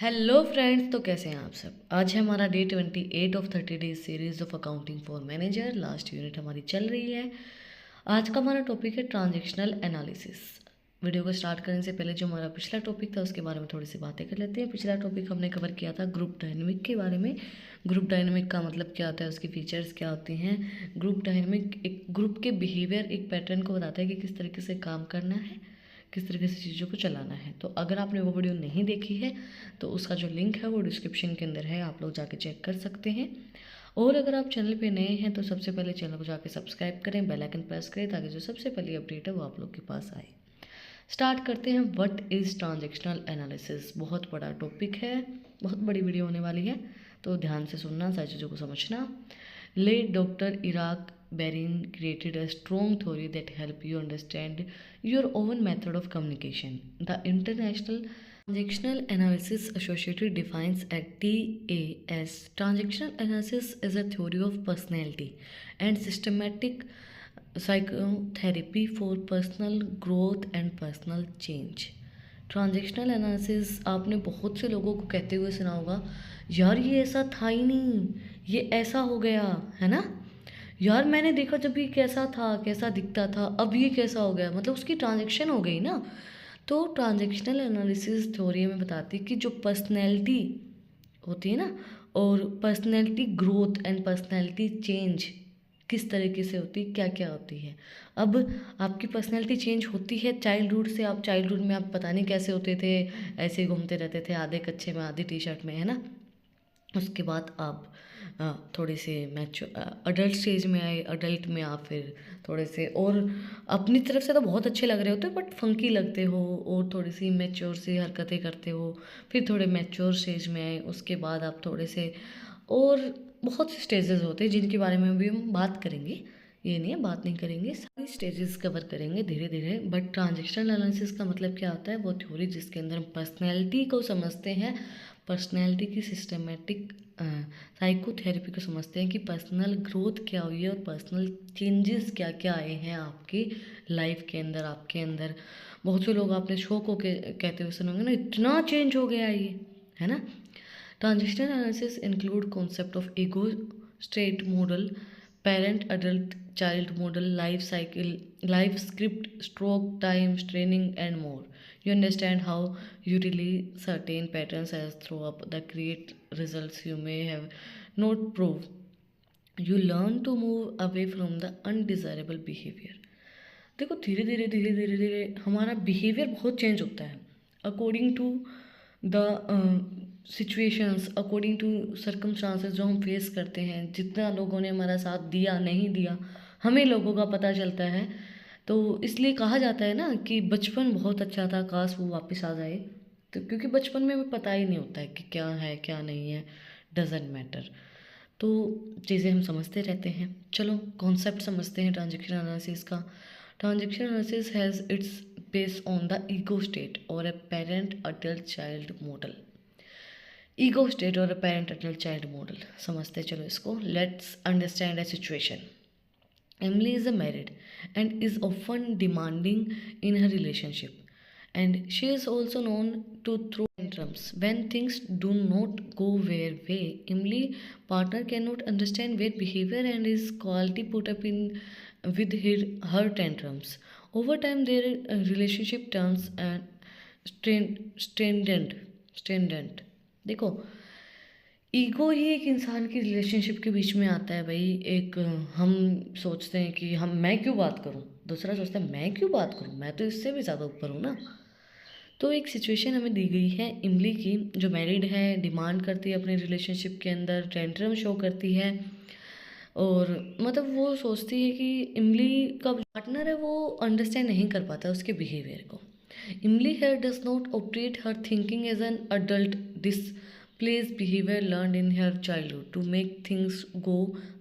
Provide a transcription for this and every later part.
Hello friends, तो कैसे हैं आप सब। आज है हमारा day 28 of 30 days series of accounting for manager. Last unit हमारी चल रही है। आज का हमारा टॉपिक है ट्रांजैक्शनल एनालिसिस। वीडियो को स्टार्ट करने से पहले जो हमारा पिछला टॉपिक था उसके बारे में थोड़ी सी बातें कर लेते हैं। पिछला टॉपिक हमने कवर किया था ग्रुप डायनेमिक के बारे में। ग्रुप डायनेमिक का मतलब क्या होता है, उसकी फीचर्स क्या होती हैं। ग्रुप डायनेमिक एक ग्रुप के बिहेवियर, एक पैटर्न को बताता है कि किस तरीके से काम करना है, किस तरीके से चीज़ों को चलाना है। तो अगर आपने वो वीडियो नहीं देखी है तो उसका जो लिंक है वो डिस्क्रिप्शन के अंदर है, आप लोग जाके चेक कर सकते हैं। और अगर आप चैनल पे नए हैं तो सबसे पहले चैनल को जाके सब्सक्राइब करें, बेल आइकन प्रेस करें ताकि जो सबसे पहली अपडेट है वो आप लोग के पास आए। स्टार्ट करते हैं। What is transactional analysis. बहुत बड़ा टॉपिक है, बहुत बड़ी वीडियो होने वाली है, तो ध्यान से सुनना, सारी चीज़ों को समझना। Late Dr. Iraq Berin created a strong theory that help you understand your own method of communication. The International Transactional Analysis Association defines a TAS. Transactional analysis is a theory of personality and systematic psychotherapy for personal growth and personal change. Transactional analysis आपने बहुत से लोगों को कहते हुए सुना होगा, यार ये ऐसा था ही नहीं, ये ऐसा हो गया है ना। यार मैंने देखा जब ये कैसा था, कैसा दिखता था, अब ये कैसा हो गया, मतलब उसकी ट्रांजेक्शन हो गई ना। तो ट्रांजेक्शनल एनालिसिस थ्योरी में बताती है कि जो पर्सनैलिटी होती है ना, और personality growth and personality change किस तरीके से होती है, क्या क्या होती है। अब आपकी पर्सनैलिटी चेंज होती है चाइल्डहुड से। आप चाइल्डहुड में आप पता नहीं कैसे होते थे, ऐसे ही घूमते रहते थे, आधे कच्चे में आधी टी शर्ट में, है ना। उसके बाद आप थोड़े से अडल्ट स्टेज में आए, अडल्ट में आप फिर थोड़े से और अपनी तरफ से तो बहुत अच्छे लग रहे होते हो बट फंकी लगते हो, और थोड़ी सी मैच्योर सी हरकतें करते हो। फिर थोड़े मैच्योर स्टेज में आए, उसके बाद आप थोड़े से और बहुत से स्टेजेस होते हैं जिनके बारे में भी हम बात करेंगे। ये नहीं है बात नहीं करेंगे, सारी स्टेजेस कवर करेंगे धीरे धीरे। बट ट्रांजेक्शनल एनालिसिस का मतलब क्या होता है, वो थ्योरी जिसके अंदर हम पर्सनैलिटी को समझते हैं, पर्सनैलिटी की सिस्टमेटिक साइकोथेरेपी को समझते हैं कि पर्सनल ग्रोथ क्या हुई है और पर्सनल चेंजेस क्या क्या आए हैं आपकी लाइफ के अंदर, आपके अंदर। बहुत से लोग आपने शौक हो के कहते हुए सुनोगे ना, इतना चेंज हो गया ये, है ना। Transitional analysis include concept of ego state model, parent adult child model, life cycle, life script, stroke time training and more. You understand how you release certain patterns as throw up the create results you may have not proved. You learn to move away from the undesirable behavior. देखो धीरे धीरे धीरे धीरे धीरे हमारा behaviour बहुत change होता है according to the situations, according to circumstances जो हम फेस करते हैं। जितना लोगों ने हमारा साथ दिया नहीं दिया हमें लोगों का पता चलता है। तो इसलिए कहा जाता है ना कि बचपन बहुत अच्छा था, काश वो वापस आ जाए। तो क्योंकि बचपन में हमें पता ही नहीं होता है कि क्या है क्या नहीं है, डजेंट मैटर। तो चीज़ें हम समझते रहते हैं। चलो कॉन्सेप्ट समझते हैं ट्रांजेक्शन एनालिसिस का। Transaction analysis has its base on the ego state और a parent adult child model. Ego state और a parent adult child model समझते चलो इसको। Let's understand a situation. Emily is married and is often demanding in her relationship, and she is also known to throw tantrums when things do not go their way. Emily partner cannot understand their behavior and is quality put up in with her tantrums. Over time, their relationship turns strident. देखो, ego ही एक इंसान की relationship के बीच में आता है भाई। एक हम सोचते हैं कि हम मैं क्यों बात करूं, दूसरा सोचता है मैं क्यों बात करूं, मैं तो इससे भी ज़्यादा ऊपर हूं ना। तो एक सिचुएशन हमें दी गई है इमली की, जो मैरिड है, डिमांड करती है अपने रिलेशनशिप के अंदर, टेंट्रम शो करती है। और मतलब वो सोचती है कि इमली का पार्टनर है वो अंडरस्टैंड नहीं कर पाता उसके बिहेवियर को। Emily here does not operate her thinking as an adult, displays behavior learned in her childhood to make things go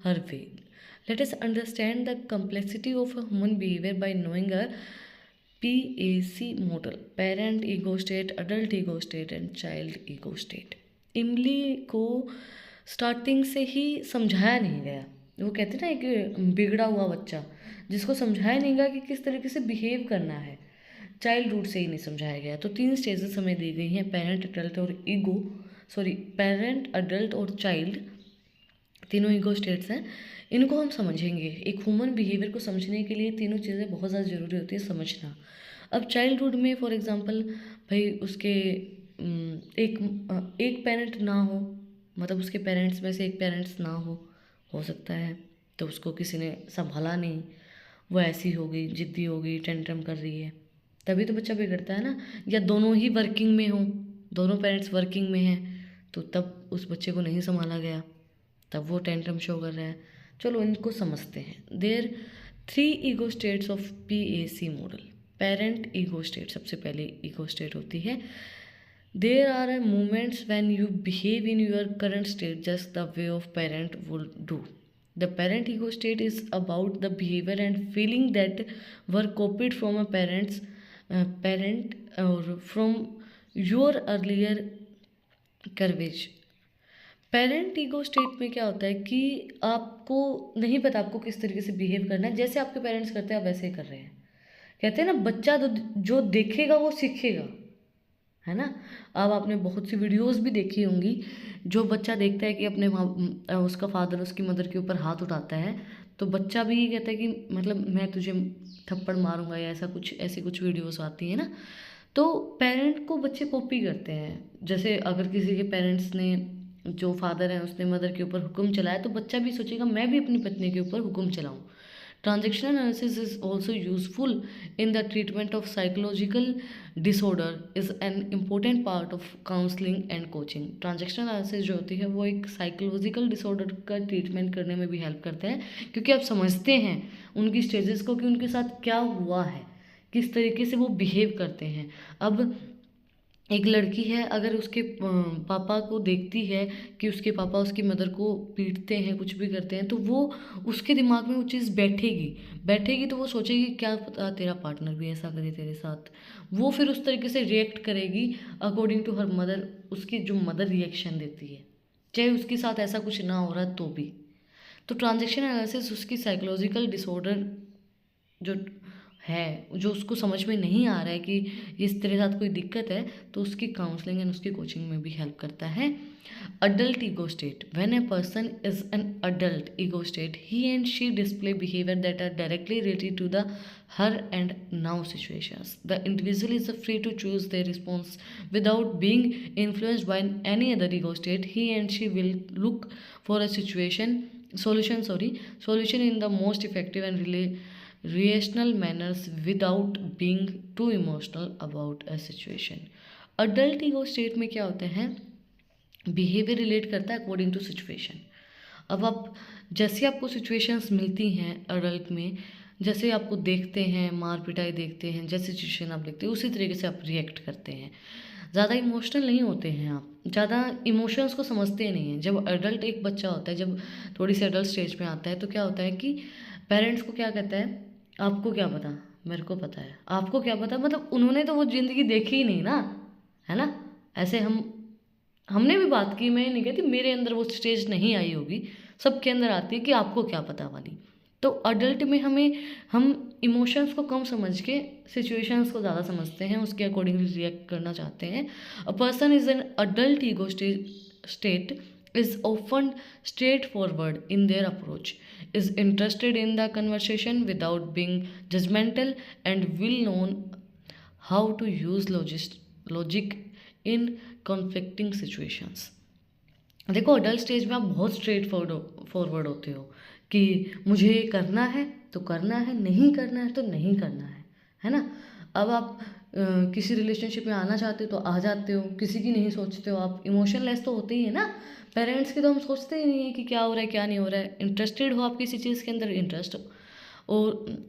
her way. Let us understand the complexity of a human behavior by knowing a PAC model: parent ego state, adult ego state and child ego state. इमली को starting से ही समझाया नहीं गया। वो कहते हैं ना एक बिगड़ा हुआ बच्चा जिसको समझाया नहीं गया कि किस तरीके से बिहेव करना है। चाइल्डहुड से ही नहीं समझाया गया। तो 3 स्टेजेस हमें दी गई हैं, पेरेंट, अडल्ट और पेरेंट, अडल्ट और चाइल्ड, तीनों ईगो स्टेट्स हैं। इनको हम समझेंगे। एक ह्यूमन बिहेवियर को समझने के लिए तीनों चीज़ें बहुत ज़्यादा ज़रूरी होती है समझना। अब चाइल्डहुड में फॉर एग्जांपल भाई उसके एक पेरेंट ना हो, मतलब उसके पेरेंट्स में से एक पेरेंट्स ना हो सकता है, तो उसको किसी ने संभाला नहीं, वो ऐसी हो गई, जिद्दी हो गई, टेंट्रम कर रही है, तभी तो बच्चा बिगड़ता है ना। या दोनों ही वर्किंग में हों, दोनों पेरेंट्स वर्किंग में हैं, तो तब उस बच्चे को नहीं संभाला गया, तब वो टेंट्रम शो कर रहा है। चलो इनको समझते हैं। There 3 ego states of PAC model. Parent ego state सबसे पहले ईगो स्टेट होती है। There are moments when you behave in your current state just the way of parent would do. The parent ego state is about the behaviour and feeling that were copied from a parent और from your earlier curves. Parent ego state में क्या होता है कि आपको नहीं पता आपको किस तरीके से बिहेव करना है, जैसे आपके पेरेंट्स करते हैं आप वैसे ही कर रहे हैं। कहते हैं ना, बच्चा जो देखेगा वो सीखेगा, है ना। अब आपने बहुत सी वीडियोस भी देखी होंगी, जो बच्चा देखता है कि अपने उसका फादर उसकी मदर के ऊपर हाथ उठाता है, तो बच्चा भी कहता है कि मतलब मैं तुझे थप्पड़ मारूंगा, या ऐसी कुछ वीडियोस आती है ना। तो पेरेंट को बच्चे कॉपी करते हैं। जैसे अगर किसी के पेरेंट्स ने, जो फादर है उसने मदर के ऊपर हुक्म चलाया, तो बच्चा भी सोचेगा मैं भी अपनी पत्नी के ऊपर हुक्म चलाऊं। Transactional analysis is also useful in the treatment of psychological disorder, is an important part of counselling and coaching. Transactional analysis जो होती है वो एक साइकोलॉजिकल डिसऑर्डर का ट्रीटमेंट करने में भी हेल्प करते हैं, क्योंकि आप समझते हैं उनकी स्टेजेस को कि उनके साथ क्या हुआ है, किस तरीके से वो बिहेव करते हैं। अब एक लड़की है, अगर उसके पापा को देखती है कि उसके पापा उसकी मदर को पीटते हैं, कुछ भी करते हैं, तो वो उसके दिमाग में वो चीज़ बैठेगी तो वो सोचेगी क्या पता तेरा पार्टनर भी ऐसा करे तेरे साथ। वो फिर उस तरीके से रिएक्ट करेगी अकॉर्डिंग टू हर मदर, उसकी जो मदर रिएक्शन देती है, चाहे उसके साथ ऐसा कुछ ना हो रहा तो भी। तो ट्रांजैक्शन एनालिसिस उसकी साइकोलॉजिकल डिसऑर्डर जो है, जो उसको समझ में नहीं आ रहा है कि इस तेरे साथ कोई दिक्कत है, तो उसकी काउंसलिंग एंड उसकी कोचिंग में भी हेल्प करता है। Adult ego state. When a person is an adult ego state, he and she display behaviour that are directly related to the her and now situations. The individual is free to choose their response without being influenced by any other ego state. He and she will look for a solution in the most effective and rational manners without being too emotional about a situation. Adult ego state में क्या होते हैं, behaviour relate करता है according to situation. अब आप जैसे आपको सिचुएशंस मिलती हैं अडल्ट में, जैसे आपको देखते हैं, मार पिटाई देखते हैं, जैसे सिचुएशन आप देखते हैं उसी तरीके से आप रिएक्ट करते हैं। ज़्यादा इमोशनल नहीं होते हैं आप, ज़्यादा इमोशंस को समझते नहीं हैं। जब अडल्ट एक बच्चा होता है, जब थोड़ी सी अडल्ट स्टेज में आता है, तो क्या होता है कि पेरेंट्स को क्या कहता है, आपको क्या पता, मेरे को पता है, आपको क्या पता, मतलब उन्होंने तो वो ज़िंदगी देखी ही नहीं ना, है ना। ऐसे हमने भी बात की, मैं नहीं कहती मेरे अंदर वो स्टेज नहीं आई होगी, सबके अंदर आती है कि आपको क्या पता वाली। तो अडल्ट में हम इमोशंस को कम समझ के सिचुएशंस को ज़्यादा समझते हैं, उसके अकॉर्डिंगली रिएक्ट करना चाहते हैं। A person is an adult ego state is often straightforward in their approach, is interested in the conversation without being judgmental, and will know how to use logic in conflicting situations. देखो adult stage में आप बहुत straight forward होते हो कि मुझे करना है तो करना है, नहीं करना है तो नहीं करना है ना। अब आप किसी रिलेशनशिप में आना चाहते हो तो आ जाते हो, किसी की नहीं सोचते हो, आप इमोशनलेस तो होते ही है ना। पेरेंट्स की तो हम सोचते ही नहीं है कि क्या हो रहा है क्या नहीं हो रहा है। इंटरेस्टेड हो आप किसी चीज़ के अंदर,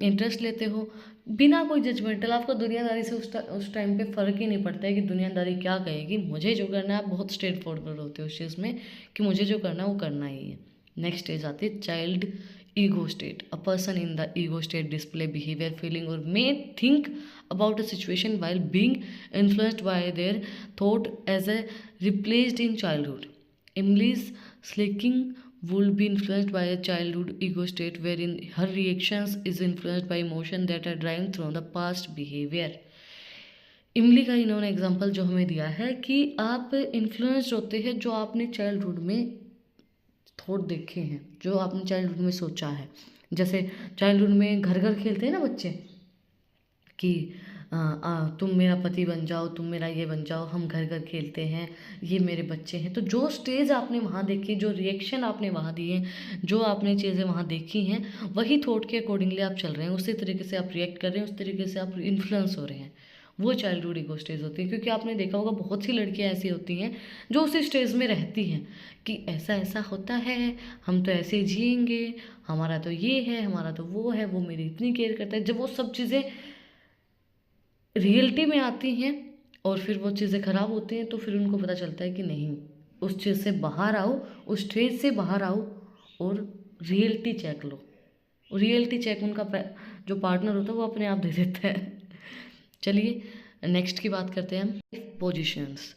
इंटरेस्ट लेते हो बिना कोई जजमेंटल। आपका दुनियादारी से उस टाइम पे फ़र्क ही नहीं पड़ता है कि दुनियादारी क्या कहेगी, मुझे जो करना है। बहुत स्ट्रेट फॉरवर्ड होते हो उस चीज़ में कि मुझे जो करना है वो करना ही है। नेक्स्ट स्टेज आती है child ego state. A person in the ego state display behaviour, feeling और may think about a situation while being influenced by their thought as a replaced in childhood. Emily's slaking would be influenced by a childhood ego state wherein her reactions is influenced by emotion that are derived from the past behavior. इमली का इन्होंने example जो हमें दिया है कि आप influenced होते हैं जो आपने चाइल्डहुड में थॉट देखे हैं, जो आपने चाइल्डहुड में सोचा है। जैसे चाइल्डहुड में घर घर खेलते हैं ना बच्चे कि तुम मेरा पति बन जाओ, तुम मेरा ये बन जाओ, हम घर घर खेलते हैं, ये मेरे बच्चे हैं। तो जो स्टेज आपने वहाँ देखी, जो रिएक्शन आपने वहाँ दिए, जो आपने चीज़ें वहाँ देखी हैं, वही थॉट के अकॉर्डिंगली आप चल रहे हैं, उसी तरीके से आप रिएक्ट कर रहे हैं, उस तरीके से आप इन्फ्लुएंस हो रहे हैं। वो चाइल्डहुड ईगो स्टेज होती है। क्योंकि आपने देखा होगा बहुत सी लड़कियां ऐसी होती हैं जो उसी स्टेज में रहती हैं कि ऐसा ऐसा होता है, हम तो ऐसे ही जिएंगे, हमारा तो ये है, हमारा तो वो है, वो मेरी इतनी केयर करता है। जब वो सब चीज़ें रियलिटी में आती हैं और फिर वो चीज़ें ख़राब होती हैं, तो फिर उनको पता चलता है कि नहीं, उस चीज़ से बाहर आओ, उस स्टेज से बाहर आओ और रियलिटी चेक लो। रियलिटी चेक उनका जो पार्टनर होता है वो अपने आप दे देता है। चलिए नेक्स्ट की बात करते हैं हम। Positions.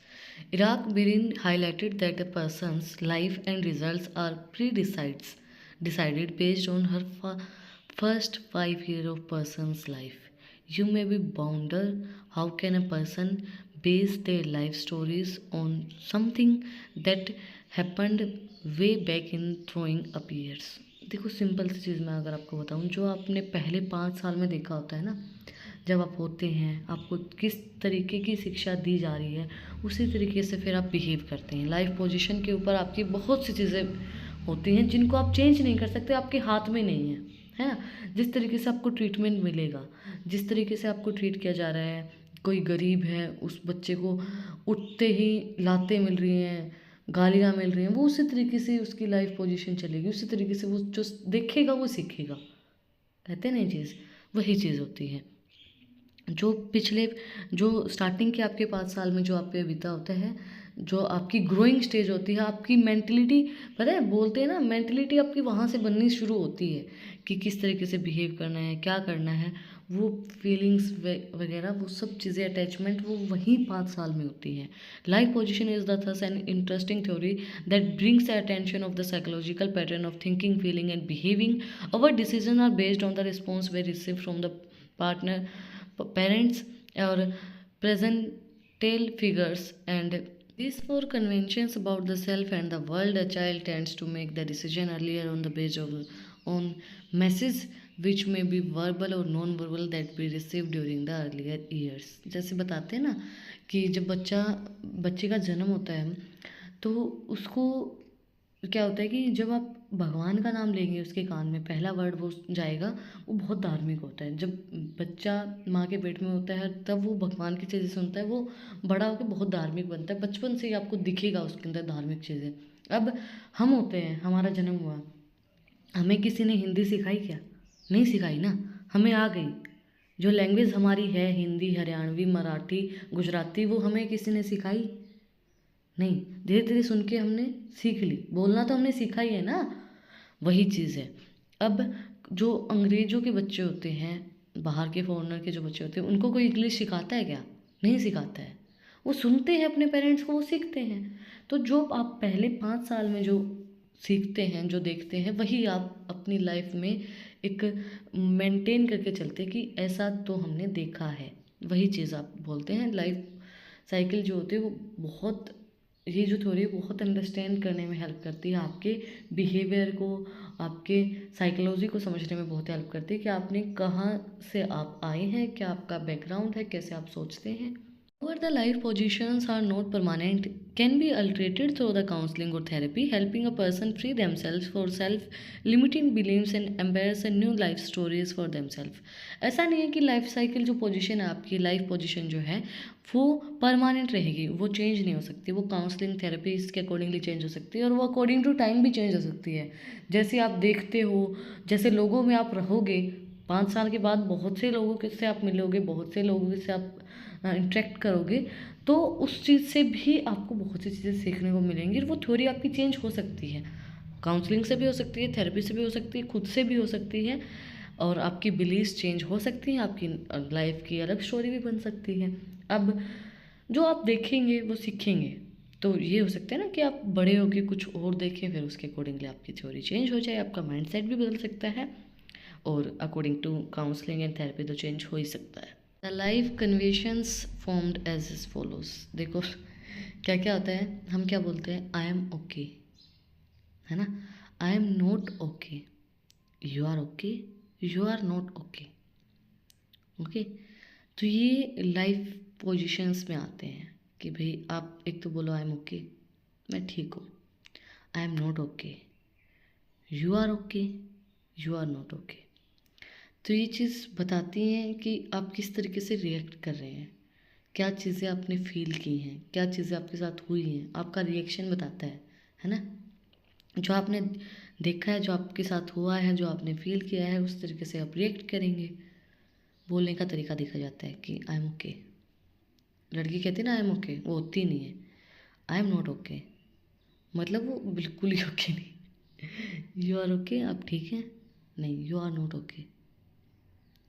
Eric Berne highlighted that a person's life and results are pre decided based on her first 5 years of person's life. You may be wonder how can a person base their life stories on something that happened way back in throwing up years. देखो simple सी चीज़ मैं अगर आपको बताऊं, जो आपने पहले 5 साल में देखा होता है ना, जब आप होते हैं, आपको किस तरीके की शिक्षा दी जा रही है, उसी तरीके से फिर आप बिहेव करते हैं। लाइफ पोजीशन के ऊपर आपकी बहुत सी चीज़ें होती हैं जिनको आप चेंज नहीं कर सकते, आपके हाथ में नहीं है ना। जिस तरीके से आपको ट्रीटमेंट मिलेगा, जिस तरीके से आपको ट्रीट किया जा रहा है, कोई गरीब है उस बच्चे को उठते ही लातें मिल रही हैं, गालियाँ मिल रही हैं, वो उसी तरीके से उसकी लाइफ पोजीशन चलेगी, उसी तरीके से वो जो देखेगा वो सीखेगा। कहते हैं ना ये चीज़, वही चीज़ होती है। जो पिछले जो स्टार्टिंग के आपके 5 साल में जो आप पे बीता होता है, जो आपकी ग्रोइंग स्टेज होती है, आपकी मेंटलिटी, पता है बोलते हैं ना, मेंटलिटी आपकी वहाँ से बननी शुरू होती है कि किस तरीके से बिहेव करना है, क्या करना है। वो फीलिंग्स वगैरह वो सब चीज़ें, अटैचमेंट, वो वहीं 5 साल में होती है। Life position is the thus an interesting theory that brings the attention of the psychological pattern of thinking, feeling and behaving. Our decision are based on the response we receive from the partner, parents, or presentile figures, and these four conventions about the self and the world. A child tends to make the decision earlier on the basis of on message which may be verbal or non-verbal that we received during the earlier years. जैसे बताते हैं ना कि जब बच्चे का जन्म होता है तो उसको क्या होता है कि जब आप भगवान का नाम लेंगे उसके कान में, पहला वर्ड वो जाएगा, वो बहुत धार्मिक होता है। जब बच्चा माँ के पेट में होता है तब वो भगवान की चीज़ें सुनता है, वो बड़ा होकर बहुत धार्मिक बनता है। बचपन से ही आपको दिखेगा उसके अंदर धार्मिक चीज़ें। अब हम होते हैं, हमारा जन्म हुआ, हमें किसी ने हिंदी सिखाई क्या? नहीं सिखाई ना, हमें आ गई। जो लैंग्वेज हमारी है, हिंदी, हरियाणवी, मराठी, गुजराती, वो हमें किसी ने सिखाई नहीं, धीरे धीरे सुन के हमने सीख ली। बोलना तो हमने सीखा ही है ना, वही चीज़ है। अब जो अंग्रेज़ों के बच्चे होते हैं, बाहर के फॉरेनर के जो बच्चे होते हैं, उनको कोई इंग्लिश सिखाता है क्या? नहीं सिखाता है। वो सुनते हैं अपने पेरेंट्स को, वो सीखते हैं। तो जो आप पहले 5 साल में जो सीखते हैं, जो देखते हैं, वही आप अपनी लाइफ में एक मेंटेन करके चलते कि ऐसा तो हमने देखा है। वही चीज़ आप बोलते हैं लाइफ साइकिल जो होती है, वो बहुत, ये जो थ्योरी बहुत अंडरस्टैंड करने में हेल्प करती है, आपके बिहेवियर को, आपके साइकोलॉजी को समझने में बहुत हेल्प करती है कि आपने कहाँ से आप आए हैं, क्या आपका बैकग्राउंड है, कैसे आप सोचते हैं। However, the life positions are not permanent, can be alterated through the counseling or therapy, helping a person free themselves for self-limiting beliefs and embrace a new life stories for themselves. ऐसा नहीं है कि life cycle जो position है, आपकी life position जो है वो परमानेंट रहेगी, वो चेंज नहीं हो सकती। वो काउंसलिंग थेरेपी इसके अकॉर्डिंगली चेंज हो सकती है और वो अकॉर्डिंग टू टाइम भी चेंज हो सकती है। जैसे आप देखते हो, जैसे लोगों में आप रहोगे, 5 साल के बाद बहुत से लोगों के से आप मिलोगे, बहुत से लोगों से आप इंटरेक्ट करोगे, तो उस चीज़ से भी आपको बहुत सी चीज़ें सीखने को मिलेंगी। वो थ्योरी आपकी चेंज हो सकती है, काउंसलिंग से भी हो सकती है, थेरेपी से भी हो सकती है, खुद से भी हो सकती है, और आपकी बिलीव्स चेंज हो सकती हैं, आपकी लाइफ की अलग स्टोरी भी बन सकती है। अब जो आप देखेंगे वो सीखेंगे, तो ये हो सकता है ना कि आप बड़े होके कुछ और देखें, फिर उसके अकॉर्डिंगली आपकी थ्योरी चेंज हो जाए, आपका माइंडसेट भी बदल सकता है, और according to counselling and therapy तो चेंज हो ही सकता है। The life conventions formed as is follows. देखो क्या क्या होता है, हम क्या बोलते हैं, आई एम ओके, है ना, I am not okay, you are okay, you are not okay. Okay, तो ये लाइफ पोजिशंस में आते हैं कि भाई आप एक तो बोलो आई एम ओके, मैं ठीक हूँ, I am not okay, you are okay, you are not okay. तो ये चीज़ बताती हैं कि आप किस तरीके से रिएक्ट कर रहे हैं, क्या चीज़ें आपने फील की हैं, क्या चीज़ें आपके साथ हुई हैं, आपका रिएक्शन बताता है ना। जो आपने देखा है, जो आपके साथ हुआ है, जो आपने फील किया है, उस तरीके से आप रिएक्ट करेंगे। बोलने का तरीका देखा जाता है कि आई एम ओके। लड़की कहती है ना आई एम ओके, वो होती नहीं है, आई एम नॉट ओके, मतलब वो बिल्कुल ही ओके नहीं। यू आर ओके, आप ठीक हैं, नहीं यू आर नॉट ओके।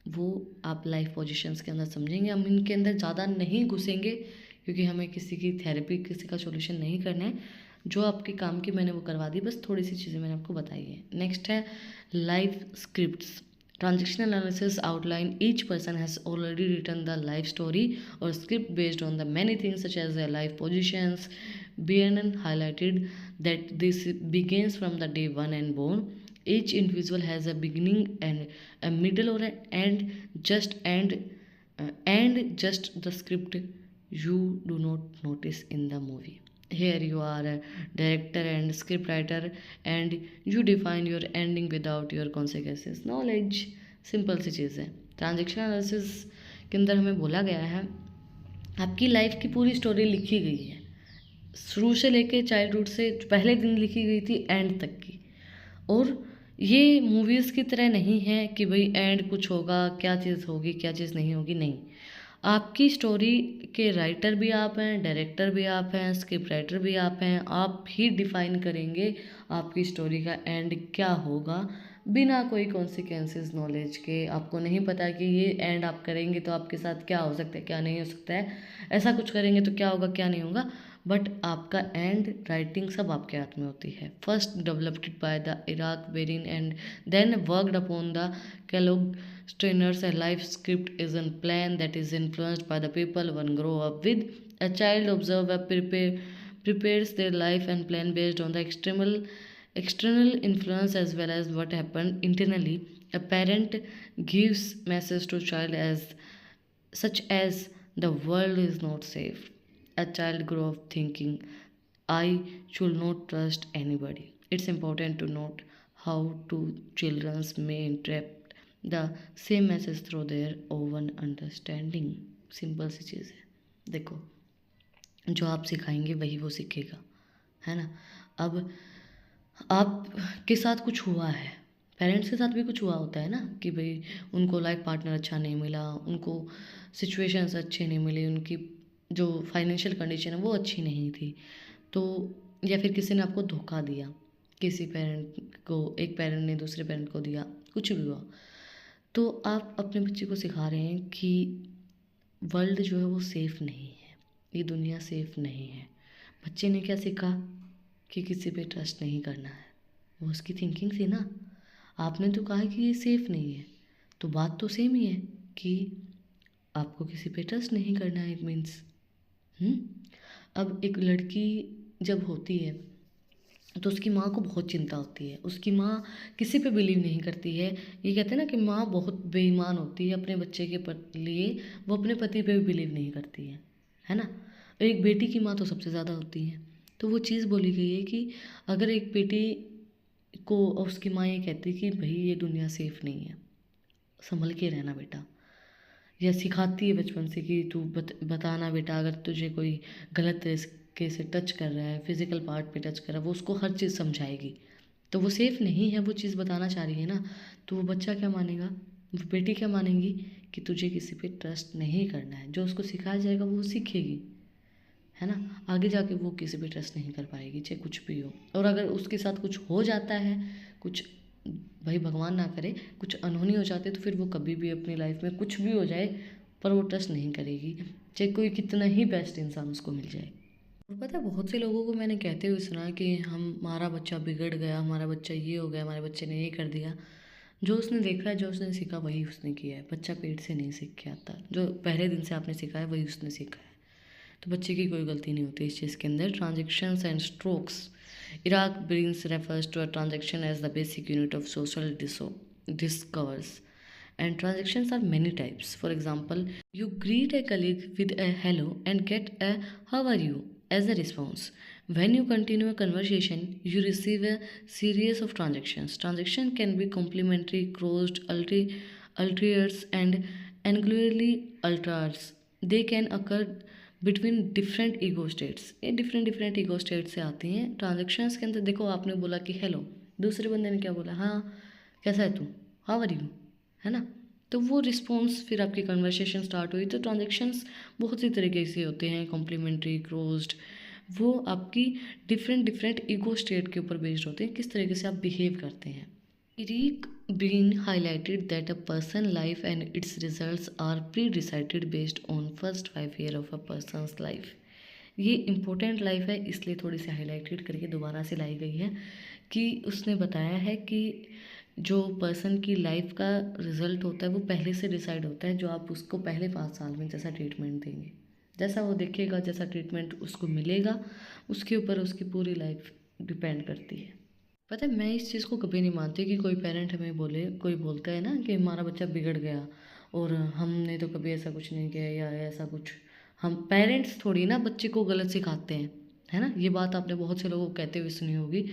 वो आप लाइफ पोजीशंस के अंदर समझेंगे। हम इनके अंदर ज़्यादा नहीं घुसेंगे क्योंकि हमें किसी की थेरेपी, किसी का सॉल्यूशन नहीं करना है। जो आपके काम की मैंने वो करवा दी, बस थोड़ी सी चीज़ें मैंने आपको बताई है। नेक्स्ट है life scripts. Transactional analysis outline each person has already written the life story और script based on the many things such as the life positions. BNN highlighted that this begins from the day one and born. Each individual has a beginning and a middle or an end, and just the script you do not notice in the movie. Here you are a director and script writer, and you define your ending without your consequences. Knowledge, सिंपल सी चीज़ है। Transaction analysis के अंदर हमें बोला गया है आपकी लाइफ की पूरी स्टोरी लिखी गई है, शुरू से लेके चाइल्डहुड से पहले दिन लिखी गई थी एंड तक की। और ये मूवीज़ की तरह नहीं है कि भाई एंड कुछ होगा, क्या चीज़ होगी क्या चीज़ नहीं होगी, नहीं। आपकी स्टोरी के राइटर भी आप हैं, डायरेक्टर भी आप हैं, स्क्रिप्ट राइटर भी आप हैं। आप ही डिफाइन करेंगे आपकी स्टोरी का एंड क्या होगा, बिना कोई कॉन्सिक्वेंसेस नॉलेज के। आपको नहीं पता कि ये एंड आप करेंगे तो आपके साथ क्या हो सकता है, क्या नहीं हो सकता है, ऐसा कुछ करेंगे तो क्या होगा क्या नहीं होगा, बट आपका एंड राइटिंग सब आपके हाथ में होती है। First developed by the Eric Berne and then worked upon the Claude Strainers, a life script is a plan that is influenced by the people one grow up with. A child observes prepares their life and plan based on the external influence as well as what happened internally. A parent gives message to child as such as the world is not safe. A child grow up thinking I should not trust anybody. It's important to note how two children may interpret the same message through their own understanding. Simple सी चीज़ है। देखो जो आप सिखाएंगे वही वो सीखेगा, है ना। अब आपके साथ कुछ हुआ है, पेरेंट्स के साथ भी कुछ हुआ होता है ना कि भाई उनको लाइफ पार्टनर अच्छा नहीं मिला, उनको सिचुएशंस अच्छे नहीं मिले, उनकी जो फाइनेंशियल कंडीशन है वो अच्छी नहीं थी, तो या फिर किसी ने आपको धोखा दिया, किसी पेरेंट को, एक पेरेंट ने दूसरे पेरेंट को दिया, कुछ भी हुआ, तो आप अपने बच्चे को सिखा रहे हैं कि वर्ल्ड जो है वो सेफ़ नहीं है, ये दुनिया सेफ़ नहीं है। बच्चे ने क्या सीखा कि किसी पे ट्रस्ट नहीं करना है, वो उसकी थिंकिंग थी ना। आपने तो कहा कि ये सेफ़ नहीं है, तो बात तो सेम ही है कि आपको किसी पे ट्रस्ट नहीं करना है, इट मीन्स। अब एक लड़की जब होती है तो उसकी माँ को बहुत चिंता होती है, उसकी माँ किसी पे बिलीव नहीं करती है। ये कहते हैं ना कि माँ बहुत बेईमान होती है अपने बच्चे के लिए, वो अपने पति पे भी बिलीव नहीं करती है ना। एक बेटी की माँ तो सबसे ज़्यादा होती है। तो वो चीज़ बोली गई है कि अगर एक बेटी को उसकी माँ ये कहती है कि भाई ये दुनिया सेफ़ नहीं है, संभल के रहना बेटा, या सिखाती है बचपन से कि तू बताना बेटा अगर तुझे कोई गलत तरीके से टच कर रहा है, फिज़िकल पार्ट पे टच कर रहा है, वो उसको हर चीज़ समझाएगी। तो वो सेफ़ नहीं है, वो चीज़ बताना चाह रही है ना, तो वो बच्चा क्या मानेगा, वो बेटी क्या मानेंगी कि तुझे किसी पे ट्रस्ट नहीं करना है। जो उसको सिखाया जाएगा वो सीखेगी, है ना। आगे जाके वो किसी पे ट्रस्ट नहीं कर पाएगी, चाहे कुछ भी हो। और अगर उसके साथ कुछ हो जाता है, कुछ भाई भगवान ना करे कुछ अनहोनी हो जाती है, तो फिर वो कभी भी अपनी लाइफ में कुछ भी हो जाए पर वो ट्रस्ट नहीं करेगी, चाहे कोई कितना ही बेस्ट इंसान उसको मिल जाए। और पता है बहुत से लोगों को मैंने कहते हुए सुना कि हमारा बच्चा बिगड़ गया, हमारा बच्चा ये हो गया, हमारे बच्चे ने ये कर दिया। जो उसने देखा है, जो उसने सीखा वही उसने किया है। बच्चा पेट से नहीं सीख के आता, जो पहले दिन से आपने सीखा है वही उसने सीखा है। तो बच्चे की कोई गलती नहीं होती इस चीज़ के अंदर। Transactions and strokes. Eric Berne's refers to a transaction as the basic unit of social discourse. And transactions are many types. For example, you greet a colleague with a hello and get a how are you as a response. When you continue a conversation, you receive a series of transactions. Transaction can be complementary, crossed, ulteriors, and angularly ultras. They can occur between different ego states. ये different different ego state से आती हैं transactions के अंदर। देखो, आपने बोला कि हेलो, दूसरे बंदे ने क्या बोला, हाँ कैसा है तू, हाउ आर यू, है ना। तो वो रिस्पॉन्स, फिर आपकी कन्वर्सेशन स्टार्ट हुई। तो ट्रांजेक्शन्स बहुत सी तरीके से होते हैं, कॉम्प्लीमेंट्री, क्लोज्ड। वो आपकी डिफरेंट डिफरेंट ईगो स्टेट के ऊपर बेस्ड होते हैं, किस तरीके से आप बिहेव करते हैं। Eric Breen highlighted that a person's life and its results are pre-decided based on first 5 years of a person's life. ये इम्पोर्टेंट लाइफ है, इसलिए थोड़ी सी हाईलाइटेड करके दोबारा से लाई गई है कि उसने बताया है कि जो पर्सन की लाइफ का रिजल्ट होता है वो पहले से डिसाइड होता है। जो आप उसको पहले 5 साल में जैसा ट्रीटमेंट देंगे, जैसा वो देखेगा, जैसा ट्रीटमेंट उसको मिलेगा, उसके ऊपर उसकी पूरी लाइफ डिपेंड करती है। पता है, मैं इस चीज़ को कभी नहीं मानती कि कोई पेरेंट हमें बोले, कोई बोलता है ना कि हमारा बच्चा बिगड़ गया और हमने तो कभी ऐसा कुछ नहीं किया या ऐसा कुछ। हम पेरेंट्स थोड़ी ना बच्चे को गलत सिखाते हैं, है ना। ये बात आपने बहुत से लोगों को कहते हुए सुनी होगी,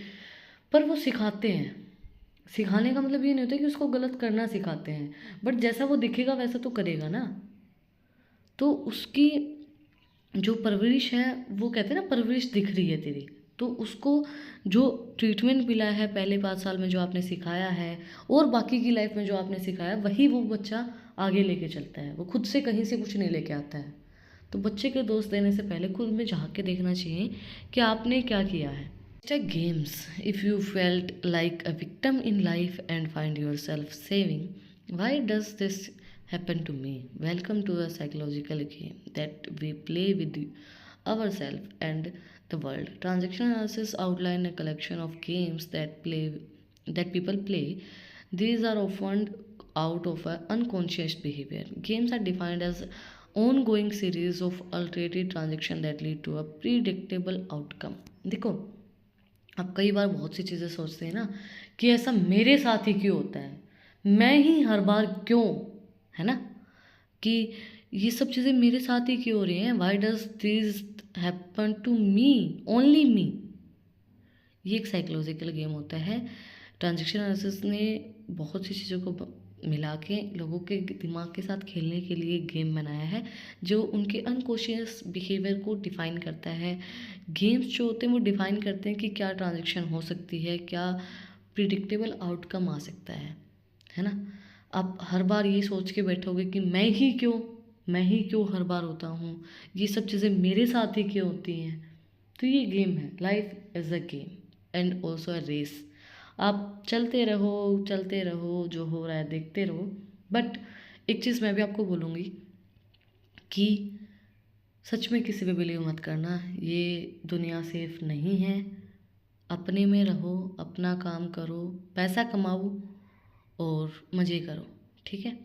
पर वो सिखाते हैं। सिखाने का मतलब ये नहीं होता कि उसको गलत करना सिखाते हैं, बट जैसा वो दिखेगा वैसा तो करेगा ना। तो उसकी जो परवरिश है, वो कहते हैं ना परवरिश दिख रही है तेरी, तो उसको जो ट्रीटमेंट मिला है पहले 5 साल में, जो आपने सिखाया है, और बाकी की लाइफ में जो आपने सिखाया, वही वो बच्चा आगे लेके चलता है। वो खुद से कहीं से कुछ नहीं लेके आता है। तो बच्चे के दोस्त देने से पहले खुद में झांक के देखना चाहिए कि आपने क्या किया है। Games. If you felt like a victim in life and find your self saving, Y does this happen to me? Welcome to a psychological game that we play with ourselves and the world. Transaction analysis outline a collection of games that people play. These are often out of a unconscious behavior. Games are defined as ongoing series of alternative transactions that lead to a predictable outcome. देखो, आप कई बार बहुत सी चीज़ें सोचते हैं ना कि ऐसा मेरे साथ ही क्यों होता है, मैं ही हर बार क्यों, है ना, कि ये सब चीज़ें मेरे साथ ही क्यों हो रही हैं। Why does this happen to me, only me. ये एक साइकोलॉजिकल गेम होता है। ट्रांजेक्शन एनालिसिस ने बहुत सी चीज़ों को मिला के लोगों के दिमाग के साथ खेलने के लिए गेम बनाया है, जो उनके अनकॉन्शियस बिहेवियर को डिफ़ाइन करता है। गेम्स जो होते हैं वो डिफ़ाइन करते हैं कि क्या ट्रांजेक्शन हो सकती है, क्या प्रिडिक्टेबल आउटकम आ सकता है ना। आप हर बार ये सोच के बैठोगे कि मैं ही क्यों हर बार होता हूँ, ये सब चीज़ें मेरे साथ ही क्यों होती हैं। तो ये गेम है, life is a game and also a race. आप चलते रहो, जो हो रहा है देखते रहो। बट एक चीज़ मैं भी आपको बोलूँगी कि सच में किसी पे बिलीव मत करना, ये दुनिया सेफ नहीं है। अपने में रहो, अपना काम करो, पैसा कमाओ और मज़े करो, ठीक है।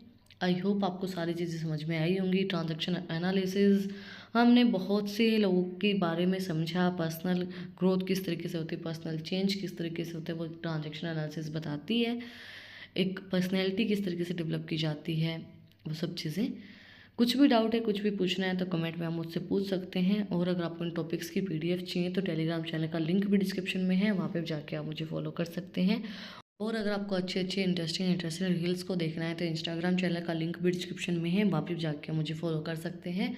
आई होप आपको सारी चीज़ें समझ में आई होंगी। ट्रांजैक्शन एनालिसिस हमने बहुत से लोगों के बारे में समझा, पर्सनल ग्रोथ किस तरीके से होती है, पर्सनल चेंज किस तरीके से होता है, वो ट्रांजैक्शन एनालिसिस बताती है। एक पर्सनैलिटी किस तरीके से डेवलप की जाती है, वो सब चीज़ें। कुछ भी डाउट है, कुछ भी पूछना है तो कमेंट में आप मुझसे पूछ सकते हैं। और अगर आपको इन टॉपिक्स की PDF चाहिए तो टेलीग्राम चैनल का लिंक भी डिस्क्रिप्शन में है, वहाँ पे जाके आप मुझे फॉलो कर सकते हैं। और अगर आपको अच्छे इंटरेस्टिंग रील्स को देखना है तो इंस्टाग्राम चैनल का लिंक भी डिस्क्रिप्शन में है, वहाँ पे जाके मुझे फॉलो कर सकते हैं।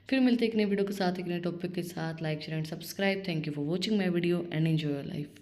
फिर मिलते हैं एक नए वीडियो के साथ, एक नए टॉपिक के साथ। Like share and subscribe. Thank you for watching my video and enjoy your life.